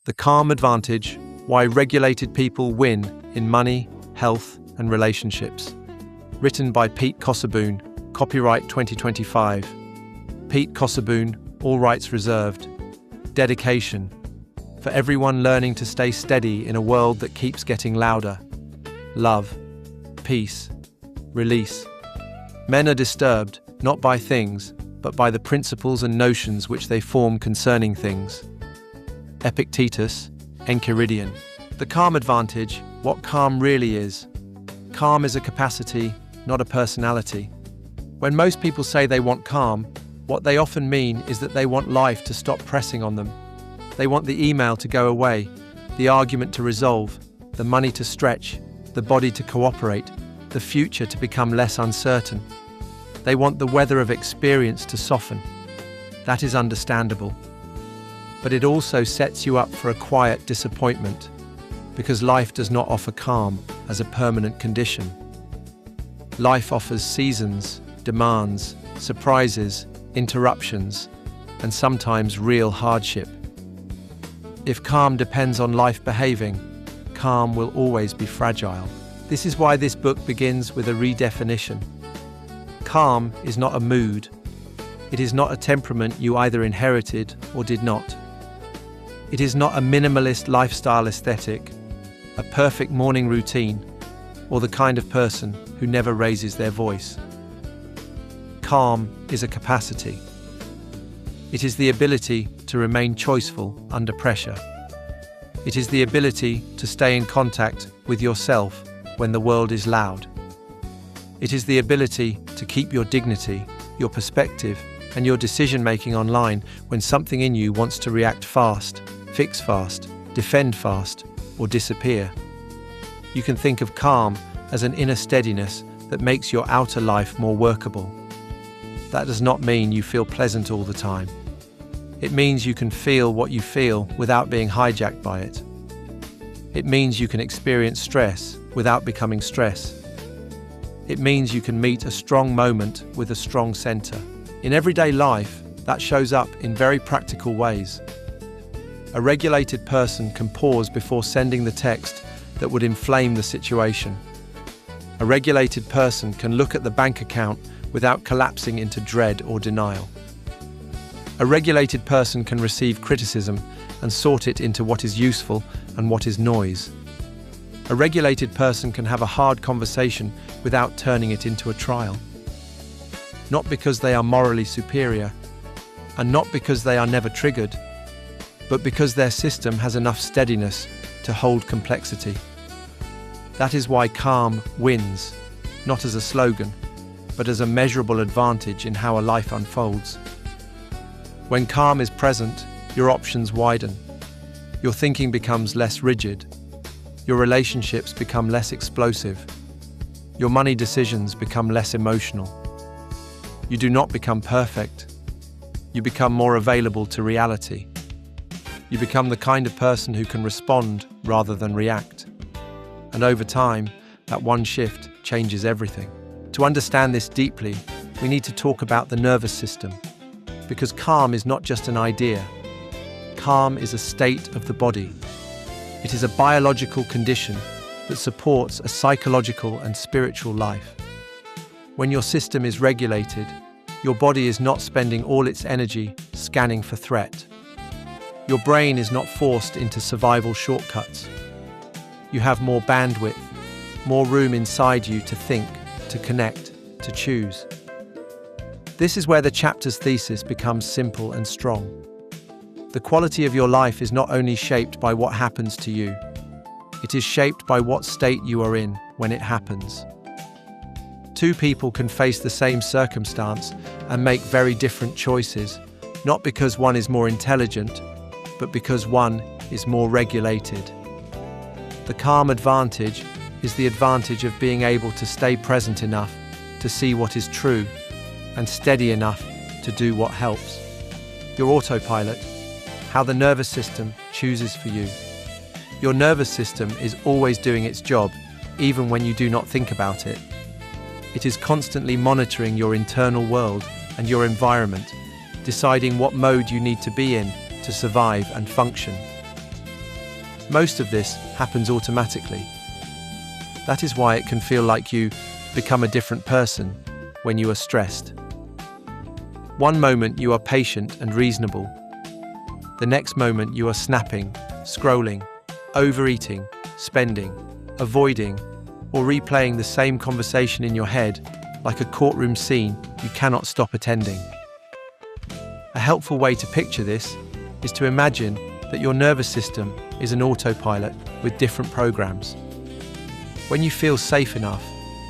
The Calm Advantage: Why Regulated People Win in Money, Health, and Relationships. Written by Pete Kossaboon, copyright 2025. Pete Kossaboon, all rights reserved. Dedication: for everyone learning to stay steady in a world that keeps getting louder. Love, peace, release. Men are disturbed, not by things, but by the principles and notions which they form concerning things. Epictetus, Enchiridion. The Calm Advantage: what calm really is. Calm is a capacity, not a personality. When most people say they want calm, what they often mean is that they want life to stop pressing on them. They want the email to go away, the argument to resolve, the money to stretch, the body to cooperate, the future to become less uncertain. They want the weather of experience to soften. That is understandable. But it also sets you up for a quiet disappointment, because life does not offer calm as a permanent condition. Life offers seasons, demands, surprises, interruptions, and sometimes real hardship. If calm depends on life behaving, calm will always be fragile. This is why this book begins with a redefinition. Calm is not a mood. It is not a temperament you either inherited or did not. It is not a minimalist lifestyle aesthetic, a perfect morning routine, or the kind of person who never raises their voice. Calm is a capacity. It is the ability to remain choiceful under pressure. It is the ability to stay in contact with yourself when the world is loud. It is the ability to keep your dignity, your perspective, and your decision-making online when something in you wants to react fast, fix fast, defend fast, or disappear. You can think of calm as an inner steadiness that makes your outer life more workable. That does not mean you feel pleasant all the time. It means you can feel what you feel without being hijacked by it. It means you can experience stress without becoming stress. It means you can meet a strong moment with a strong center. In everyday life, that shows up in very practical ways. A regulated person can pause before sending the text that would inflame the situation. A regulated person can look at the bank account without collapsing into dread or denial. A regulated person can receive criticism and sort it into what is useful and what is noise. A regulated person can have a hard conversation without turning it into a trial. Not because they are morally superior, and not because they are never triggered, but because their system has enough steadiness to hold complexity. That is why calm wins, not as a slogan, but as a measurable advantage in how a life unfolds. When calm is present, your options widen. Your thinking becomes less rigid. Your relationships become less explosive. Your money decisions become less emotional. You do not become perfect. You become more available to reality. You become the kind of person who can respond rather than react. And over time, that one shift changes everything. To understand this deeply, we need to talk about the nervous system. Because calm is not just an idea. Calm is a state of the body. It is a biological condition that supports a psychological and spiritual life. When your system is regulated, your body is not spending all its energy scanning for threat. Your brain is not forced into survival shortcuts. You have more bandwidth, more room inside you to think, to connect, to choose. This is where the chapter's thesis becomes simple and strong. The quality of your life is not only shaped by what happens to you, it is shaped by what state you are in when it happens. Two people can face the same circumstance and make very different choices, not because one is more intelligent, but because one is more regulated. The calm advantage is the advantage of being able to stay present enough to see what is true and steady enough to do what helps. Your autopilot, how the nervous system chooses for you. Your nervous system is always doing its job, even when you do not think about it. It is constantly monitoring your internal world and your environment, deciding what mode you need to be in to survive and function. Most of this happens automatically. That is why it can feel like you become a different person when you are stressed. One moment you are patient and reasonable. The next moment you are snapping, scrolling, overeating, spending, avoiding, or replaying the same conversation in your head like a courtroom scene you cannot stop attending. A helpful way to picture this is to imagine that your nervous system is an autopilot with different programs. When you feel safe enough,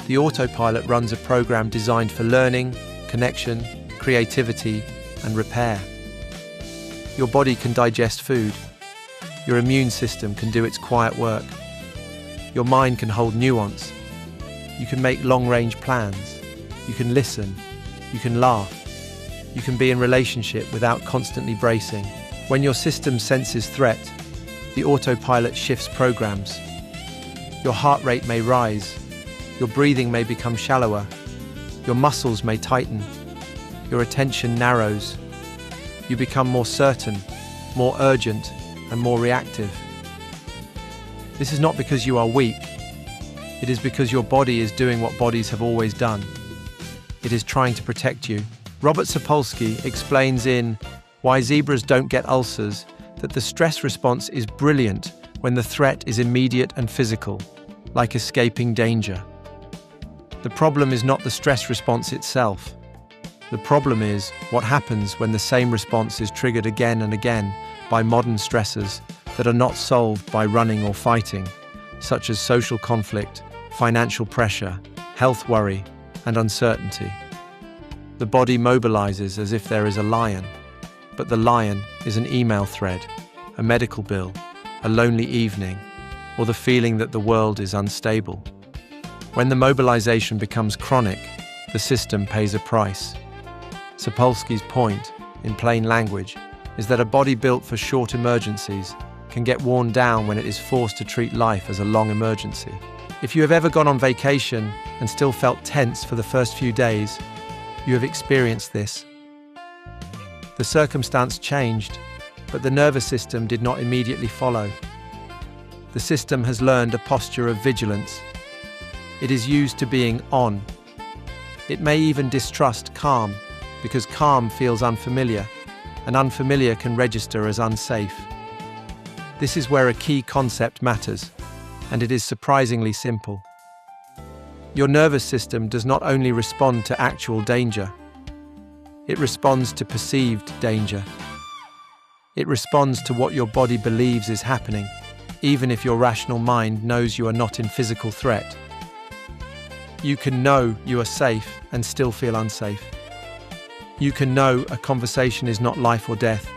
the autopilot runs a program designed for learning, connection, creativity, and repair. Your body can digest food. Your immune system can do its quiet work. Your mind can hold nuance. You can make long-range plans. You can listen. You can laugh. You can be in relationship without constantly bracing. When your system senses threat, the autopilot shifts programs. Your heart rate may rise. Your breathing may become shallower. Your muscles may tighten. Your attention narrows. You become more certain, more urgent, and more reactive. This is not because you are weak. It is because your body is doing what bodies have always done. It is trying to protect you. Robert Sapolsky explains in Why Zebras Don't Get Ulcers that the stress response is brilliant when the threat is immediate and physical, like escaping danger. The problem is not the stress response itself. The problem is what happens when the same response is triggered again and again by modern stressors that are not solved by running or fighting, such as social conflict, financial pressure, health worry, and uncertainty. The body mobilizes as if there is a lion, but the lion is an email thread, a medical bill, a lonely evening, or the feeling that the world is unstable. When the mobilization becomes chronic, the system pays a price. Sapolsky's point, in plain language, is that a body built for short emergencies can get worn down when it is forced to treat life as a long emergency. If you have ever gone on vacation and still felt tense for the first few days, you have experienced this. The circumstance changed, but the nervous system did not immediately follow. The system has learned a posture of vigilance. It is used to being on. It may even distrust calm, because calm feels unfamiliar, and unfamiliar can register as unsafe. This is where a key concept matters, and it is surprisingly simple. Your nervous system does not only respond to actual danger, it responds to perceived danger. It responds to what your body believes is happening, even if your rational mind knows you are not in physical threat. You can know you are safe and still feel unsafe. You can know a conversation is not life or death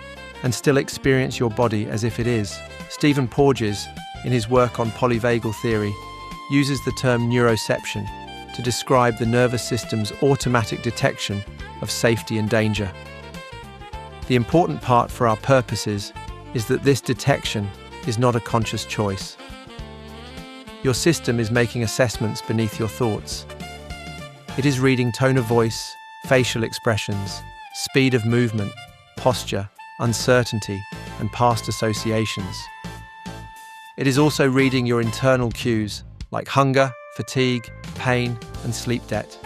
and still experience your body as if it is. Stephen Porges, in his work on polyvagal theory, uses the term neuroception to describe the nervous system's automatic detection of safety and danger. The important part for our purposes is that this detection is not a conscious choice. Your system is making assessments beneath your thoughts. It is reading tone of voice, facial expressions, speed of movement, posture, uncertainty, and past associations. It is also reading your internal cues like hunger, fatigue, pain, and sleep debt.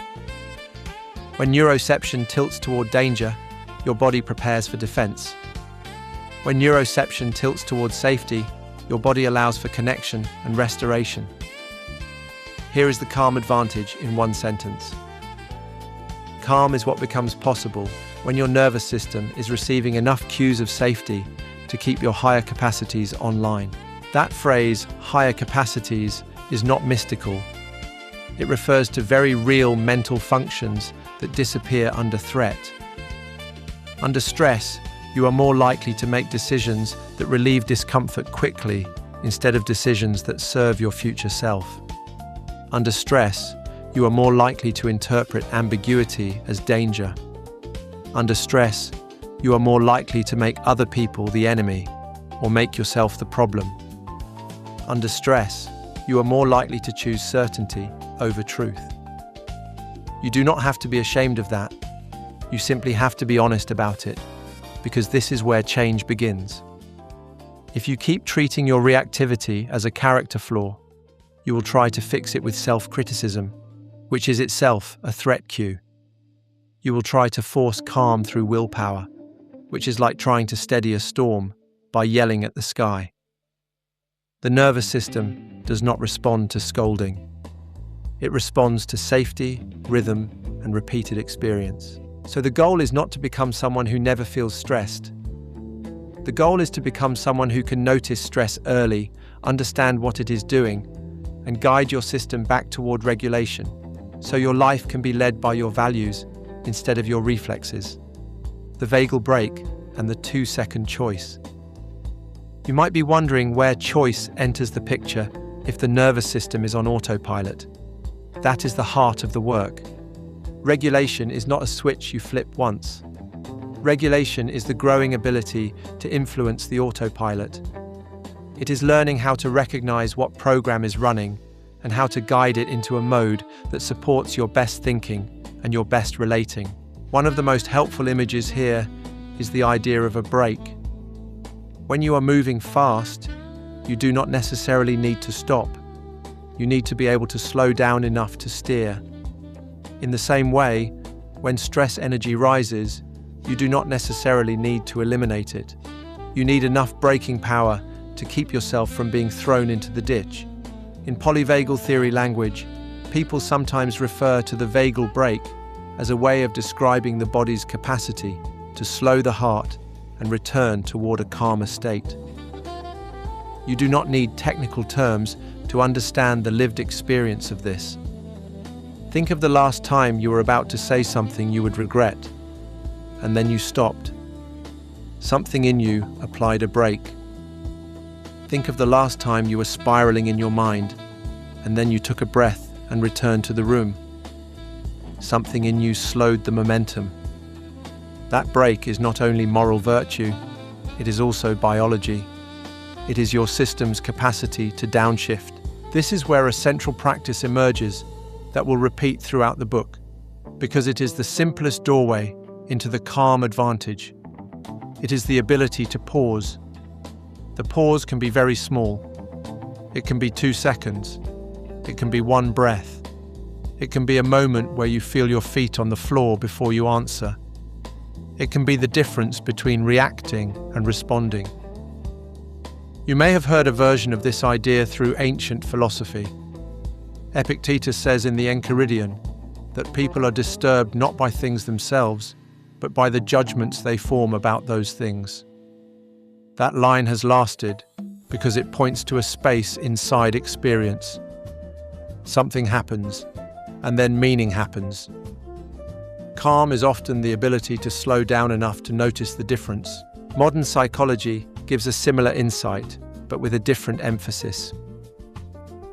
When neuroception tilts toward danger, your body prepares for defense. When neuroception tilts toward safety, your body allows for connection and restoration. Here is the calm advantage in one sentence. Calm is what becomes possible when your nervous system is receiving enough cues of safety to keep your higher capacities online. That phrase, higher capacities, is not mystical. It refers to very real mental functions that disappear under threat. Under stress, you are more likely to make decisions that relieve discomfort quickly instead of decisions that serve your future self. Under stress, you are more likely to interpret ambiguity as danger. Under stress, you are more likely to make other people the enemy or make yourself the problem. Under stress, you are more likely to choose certainty over truth. You do not have to be ashamed of that. You simply have to be honest about it, because this is where change begins. If you keep treating your reactivity as a character flaw, you will try to fix it with self-criticism, which is itself a threat cue. You will try to force calm through willpower, which is like trying to steady a storm by yelling at the sky. The nervous system does not respond to scolding. It responds to safety, rhythm, and repeated experience. So the goal is not to become someone who never feels stressed. The goal is to become someone who can notice stress early, understand what it is doing, and guide your system back toward regulation, so your life can be led by your values instead of your reflexes. The vagal brake and the 2-second choice. You might be wondering where choice enters the picture if the nervous system is on autopilot. That is the heart of the work. Regulation is not a switch you flip once. Regulation is the growing ability to influence the autopilot. It is learning how to recognize what program is running and how to guide it into a mode that supports your best thinking and your best relating. One of the most helpful images here is the idea of a brake. When you are moving fast, you do not necessarily need to stop. You need to be able to slow down enough to steer. In the same way, when stress energy rises, you do not necessarily need to eliminate it. You need enough braking power to keep yourself from being thrown into the ditch. In polyvagal theory language, people sometimes refer to the vagal brake as a way of describing the body's capacity to slow the heart and return toward a calmer state. You do not need technical terms to understand the lived experience of this. Think of the last time you were about to say something you would regret, and then you stopped. Something in you applied a brake. Think of the last time you were spiraling in your mind, and then you took a breath and returned to the room. Something in you slowed the momentum. That brake is not only moral virtue, it is also biology. It is your system's capacity to downshift. This is where a central practice emerges that will repeat throughout the book, because it is the simplest doorway into the calm advantage. It is the ability to pause. The pause can be very small. It can be 2 seconds. It can be 1 breath. It can be a moment where you feel your feet on the floor before you answer. It can be the difference between reacting and responding. You may have heard a version of this idea through ancient philosophy. Epictetus says in the Enchiridion that people are disturbed not by things themselves, but by the judgments they form about those things. That line has lasted because it points to a space inside experience. Something happens, and then meaning happens. Calm is often the ability to slow down enough to notice the difference. Modern psychology gives a similar insight, but with a different emphasis.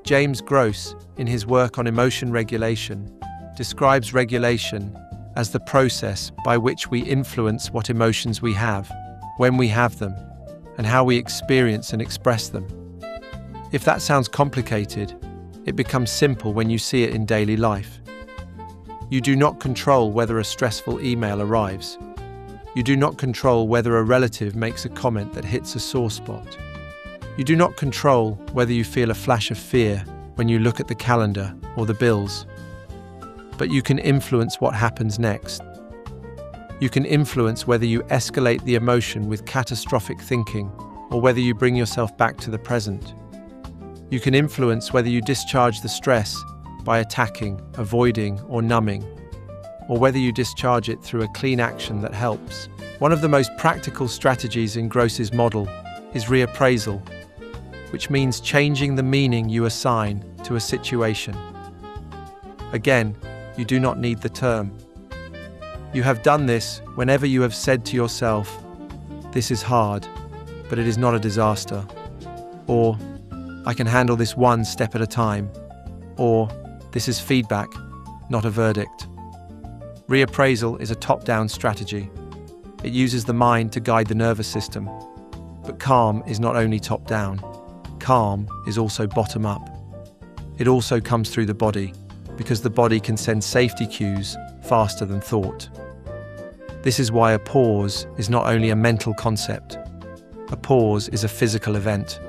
James Gross, in his work on emotion regulation, describes regulation as the process by which we influence what emotions we have, when we have them, and how we experience and express them. If that sounds complicated, it becomes simple when you see it in daily life. You do not control whether a stressful email arrives. You do not control whether a relative makes a comment that hits a sore spot. You do not control whether you feel a flash of fear when you look at the calendar or the bills. But you can influence what happens next. You can influence whether you escalate the emotion with catastrophic thinking or whether you bring yourself back to the present. You can influence whether you discharge the stress by attacking, avoiding, or numbing, or whether you discharge it through a clean action that helps. One of the most practical strategies in Gross's model is reappraisal, which means changing the meaning you assign to a situation. Again, you do not need the term. You have done this whenever you have said to yourself, "This is hard, but it is not a disaster," or "I can handle this one step at a time," or "This is feedback, not a verdict." Reappraisal is a top-down strategy. It uses the mind to guide the nervous system. But calm is not only top-down. Calm is also bottom-up. It also comes through the body, because the body can send safety cues faster than thought. This is why a pause is not only a mental concept. A pause is a physical event.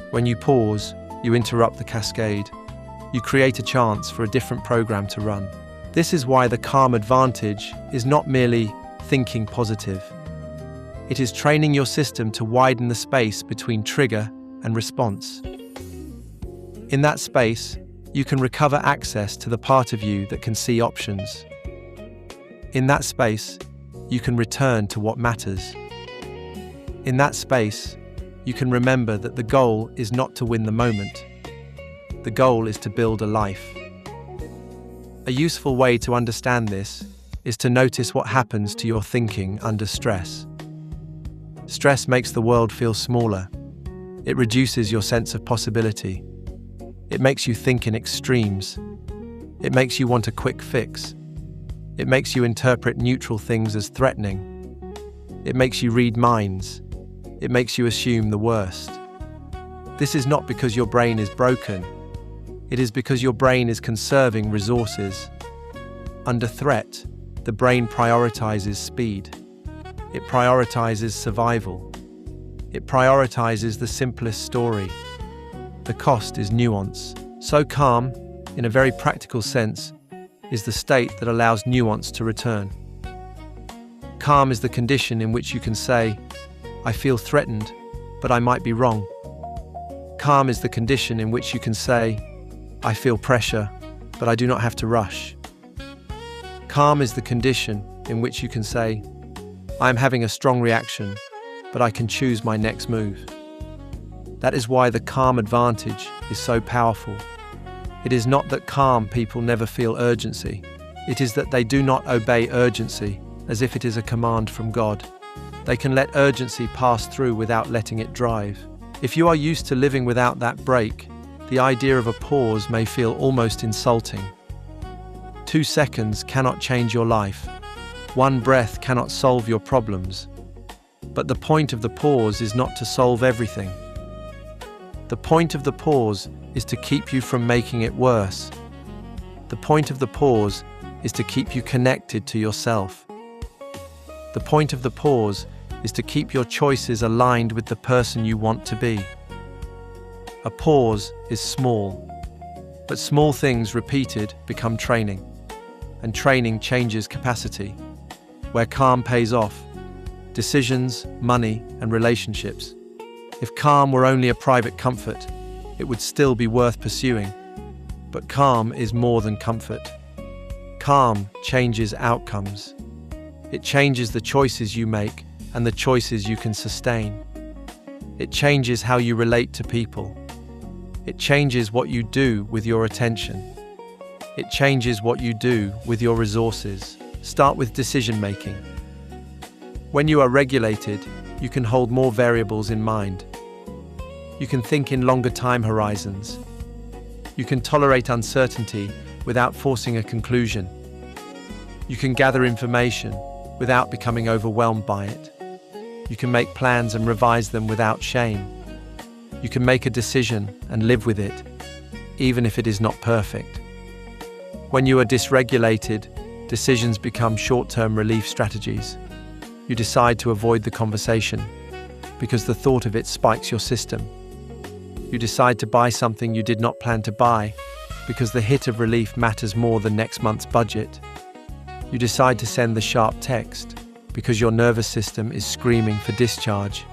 When you pause, you interrupt the cascade. You create a chance for a different program to run. This is why the calm advantage is not merely thinking positive. It is training your system to widen the space between trigger and response. In that space, you can recover access to the part of you that can see options. In that space, you can return to what matters. In that space, you can remember that the goal is not to win the moment. The goal is to build a life. A useful way to understand this is to notice what happens to your thinking under stress. Stress makes the world feel smaller. It reduces your sense of possibility. It makes you think in extremes. It makes you want a quick fix. It makes you interpret neutral things as threatening. It makes you read minds. It makes you assume the worst. This is not because your brain is broken. It is because your brain is conserving resources. Under threat, the brain prioritizes speed. It prioritizes survival. It prioritizes the simplest story. The cost is nuance. So calm, in a very practical sense, is the state that allows nuance to return. Calm is the condition in which you can say, I feel threatened, but I might be wrong. Calm is the condition in which you can say, I feel pressure, but I do not have to rush. Calm is the condition in which you can say, I am having a strong reaction, but I can choose my next move. That is why the calm advantage is so powerful. It is not that calm people never feel urgency. It is that they do not obey urgency as if it is a command from God. They can let urgency pass through without letting it drive. If you are used to living without that break, the idea of a pause may feel almost insulting. 2 seconds cannot change your life. 1 breath cannot solve your problems. But the point of the pause is not to solve everything. The point of the pause is to keep you from making it worse. The point of the pause is to keep you connected to yourself. The point of the pause is to keep your choices aligned with the person you want to be. A pause is small, but small things repeated become training, and training changes capacity. Where calm pays off, decisions, money, and relationships. If calm were only a private comfort, it would still be worth pursuing. But calm is more than comfort. Calm changes outcomes. It changes the choices you make and the choices you can sustain. It changes how you relate to people. It changes what you do with your attention. It changes what you do with your resources. Start with decision-making. When you are regulated, you can hold more variables in mind. You can think in longer time horizons. You can tolerate uncertainty without forcing a conclusion. You can gather information without becoming overwhelmed by it. You can make plans and revise them without shame. You can make a decision and live with it, even if it is not perfect. When you are dysregulated, decisions become short-term relief strategies. You decide to avoid the conversation because the thought of it spikes your system. You decide to buy something you did not plan to buy because the hit of relief matters more than next month's budget. You decide to send the sharp text because your nervous system is screaming for discharge.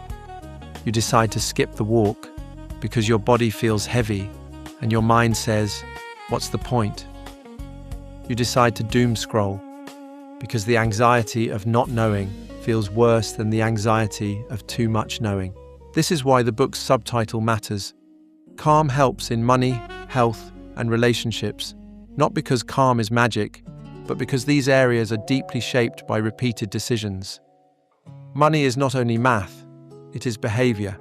You decide to skip the walk because your body feels heavy and your mind says, "What's the point?" You decide to doom scroll because the anxiety of not knowing feels worse than the anxiety of too much knowing. This is why the book's subtitle matters. Calm helps in money, health, and relationships, not because calm is magic, but because these areas are deeply shaped by repeated decisions. Money is not only math, it is behavior.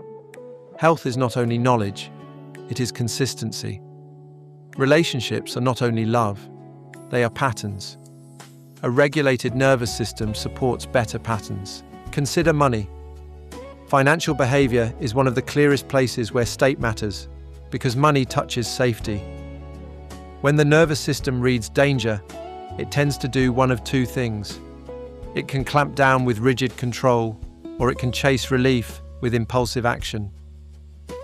Health is not only knowledge, it is consistency. Relationships are not only love, they are patterns. A regulated nervous system supports better patterns. Consider money. Financial behavior is one of the clearest places where state matters, because money touches safety. When the nervous system reads danger, it tends to do one of two things. It can clamp down with rigid control, or it can chase relief with impulsive action.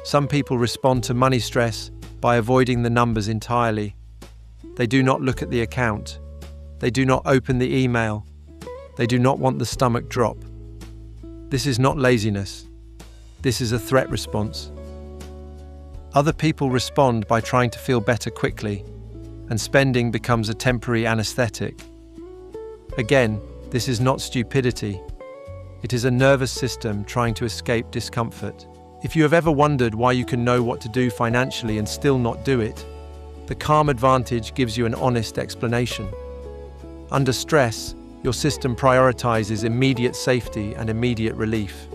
Some people respond to money stress by avoiding the numbers entirely. They do not look at the account. They do not open the email. They do not want the stomach drop. This is not laziness. This is a threat response. Other people respond by trying to feel better quickly, and spending becomes a temporary anesthetic. Again, this is not stupidity. It is a nervous system trying to escape discomfort. If you have ever wondered why you can know what to do financially and still not do it, the Calm Advantage gives you an honest explanation. Under stress, your system prioritizes immediate safety and immediate relief.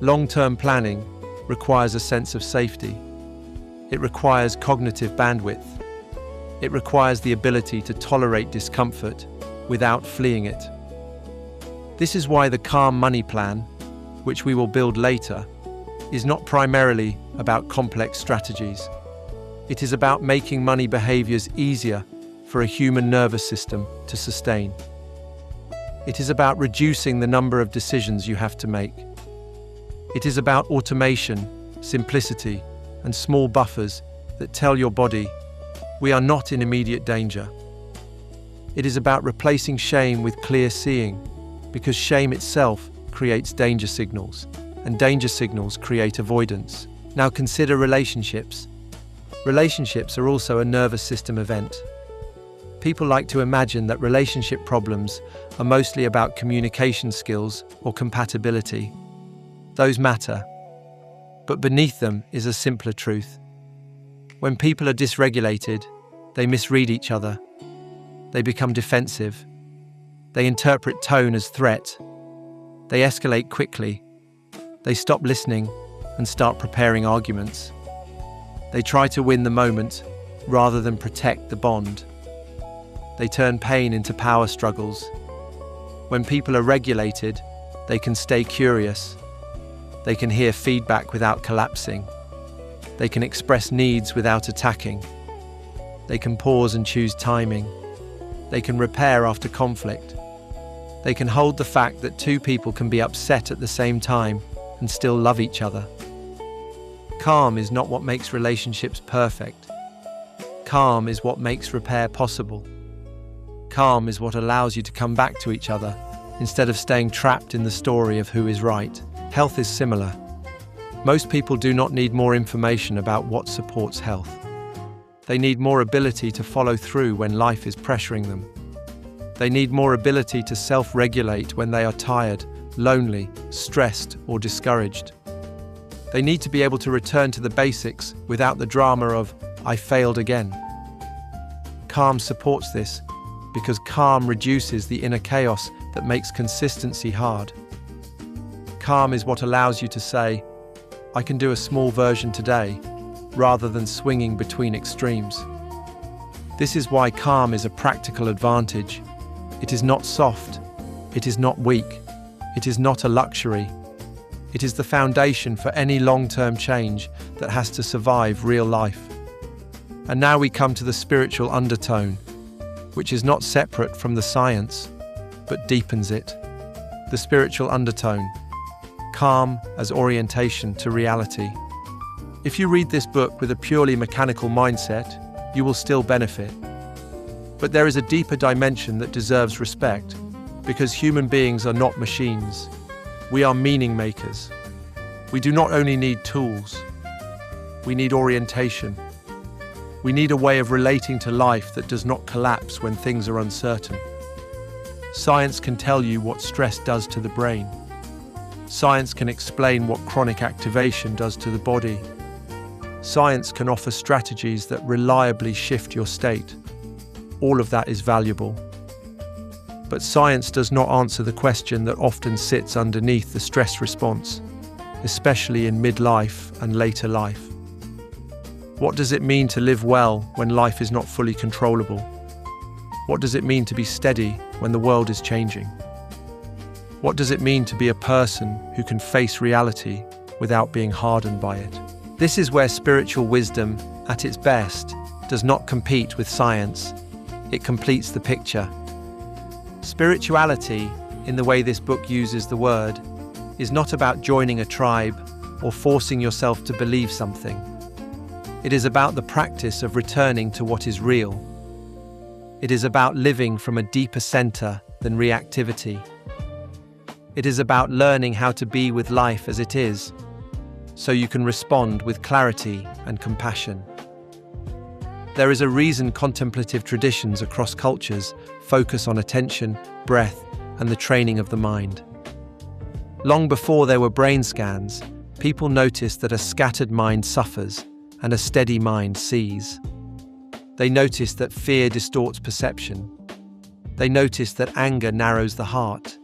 Long-term planning requires a sense of safety. It requires cognitive bandwidth. It requires the ability to tolerate discomfort without fleeing it. This is why the Calm Money Plan, which we will build later, is not primarily about complex strategies. It is about making money behaviors easier for a human nervous system to sustain. It is about reducing the number of decisions you have to make. It is about automation, simplicity, and small buffers that tell your body, we are not in immediate danger. It is about replacing shame with clear seeing, because shame itself creates danger signals, and danger signals create avoidance. Now consider relationships. Relationships are also a nervous system event. People like to imagine that relationship problems are mostly about communication skills or compatibility. Those matter. But beneath them is a simpler truth. When people are dysregulated, they misread each other. They become defensive. They interpret tone as threat. They escalate quickly. They stop listening and start preparing arguments. They try to win the moment rather than protect the bond. They turn pain into power struggles. When people are regulated, they can stay curious. They can hear feedback without collapsing. They can express needs without attacking. They can pause and choose timing. They can repair after conflict. They can hold the fact that two people can be upset at the same time and still love each other. Calm is not what makes relationships perfect. Calm is what makes repair possible. Calm is what allows you to come back to each other instead of staying trapped in the story of who is right. Health is similar. Most people do not need more information about what supports health. They need more ability to follow through when life is pressuring them. They need more ability to self-regulate when they are tired, lonely, stressed, or discouraged. They need to be able to return to the basics without the drama of, I failed again. Calm supports this because calm reduces the inner chaos that makes consistency hard. Calm is what allows you to say, I can do a small version today, rather than swinging between extremes. This is why calm is a practical advantage. It is not soft. It is not weak. It is not a luxury. It is the foundation for any long-term change that has to survive real life. And now we come to the spiritual undertone, which is not separate from the science, but deepens it. The spiritual undertone. Calm as orientation to reality. If you read this book with a purely mechanical mindset, you will still benefit. But there is a deeper dimension that deserves respect, because human beings are not machines. We are meaning makers. We do not only need tools, we need orientation. We need a way of relating to life that does not collapse when things are uncertain. Science can tell you what stress does to the brain. Science can explain what chronic activation does to the body. Science can offer strategies that reliably shift your state. All of that is valuable. But science does not answer the question that often sits underneath the stress response, especially in midlife and later life. What does it mean to live well when life is not fully controllable? What does it mean to be steady when the world is changing? What does it mean to be a person who can face reality without being hardened by it? This is where spiritual wisdom, at its best, does not compete with science. It completes the picture. Spirituality, in the way this book uses the word, is not about joining a tribe or forcing yourself to believe something. It is about the practice of returning to what is real. It is about living from a deeper center than reactivity. It is about learning how to be with life as it is, so you can respond with clarity and compassion. There is a reason contemplative traditions across cultures focus on attention, breath, and the training of the mind. Long before there were brain scans, people noticed that a scattered mind suffers and a steady mind sees. They noticed that fear distorts perception. They noticed that anger narrows the heart.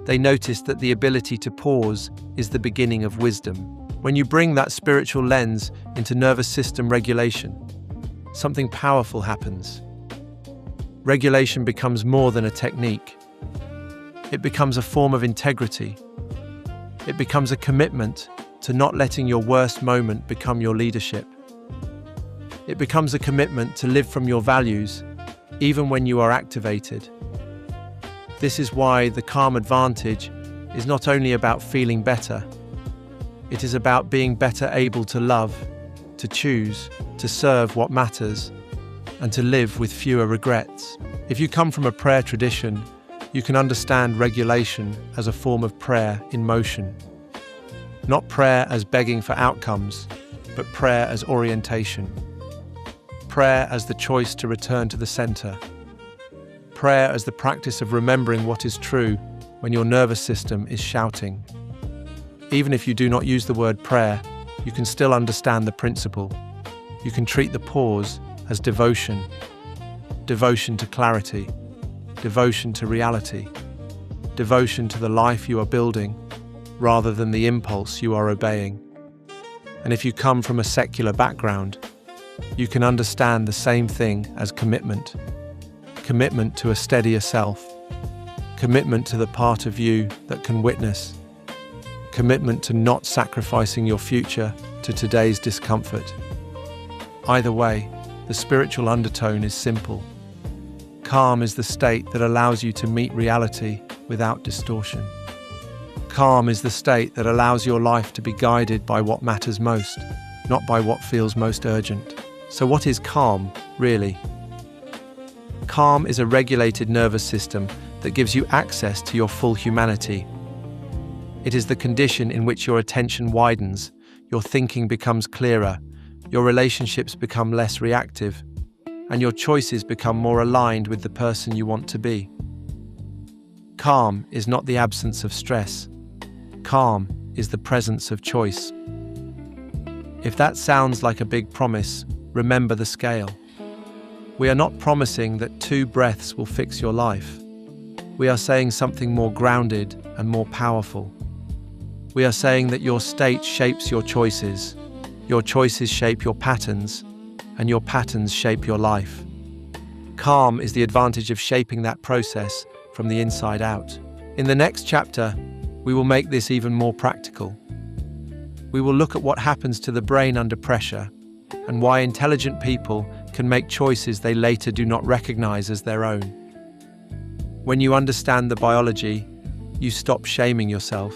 They noticed that the ability to pause is the beginning of wisdom. When you bring that spiritual lens into nervous system regulation, something powerful happens. Regulation becomes more than a technique. It becomes a form of integrity. It becomes a commitment to not letting your worst moment become your leadership. It becomes a commitment to live from your values, even when you are activated. This is why the calm advantage is not only about feeling better. It is about being better able to love, to choose, to serve what matters, and to live with fewer regrets. If you come from a prayer tradition, you can understand regulation as a form of prayer in motion. Not prayer as begging for outcomes, but prayer as orientation. Prayer as the choice to return to the center. Prayer as the practice of remembering what is true when your nervous system is shouting. Even if you do not use the word prayer, you can still understand the principle. You can treat the pause as devotion. Devotion to clarity. Devotion to reality. Devotion to the life you are building, rather than the impulse you are obeying. And if you come from a secular background, you can understand the same thing as commitment. Commitment to a steadier self. Commitment to the part of you that can witness. Commitment to not sacrificing your future to today's discomfort. Either way, the spiritual undertone is simple. Calm is the state that allows you to meet reality without distortion. Calm is the state that allows your life to be guided by what matters most, not by what feels most urgent. So what is calm, really? Calm is a regulated nervous system that gives you access to your full humanity. It is the condition in which your attention widens, your thinking becomes clearer, your relationships become less reactive, and your choices become more aligned with the person you want to be. Calm is not the absence of stress. Calm is the presence of choice. If that sounds like a big promise, remember the scale. We are not promising that 2 breaths will fix your life. We are saying something more grounded and more powerful. We are saying that your state shapes your choices shape your patterns, and your patterns shape your life. Calm is the advantage of shaping that process from the inside out. In the next chapter, we will make this even more practical. We will look at what happens to the brain under pressure and why intelligent people can make choices they later do not recognize as their own. When you understand the biology, you stop shaming yourself.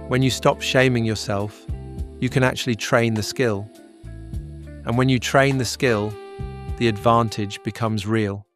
When you stop shaming yourself, you can actually train the skill. And when you train the skill, the advantage becomes real.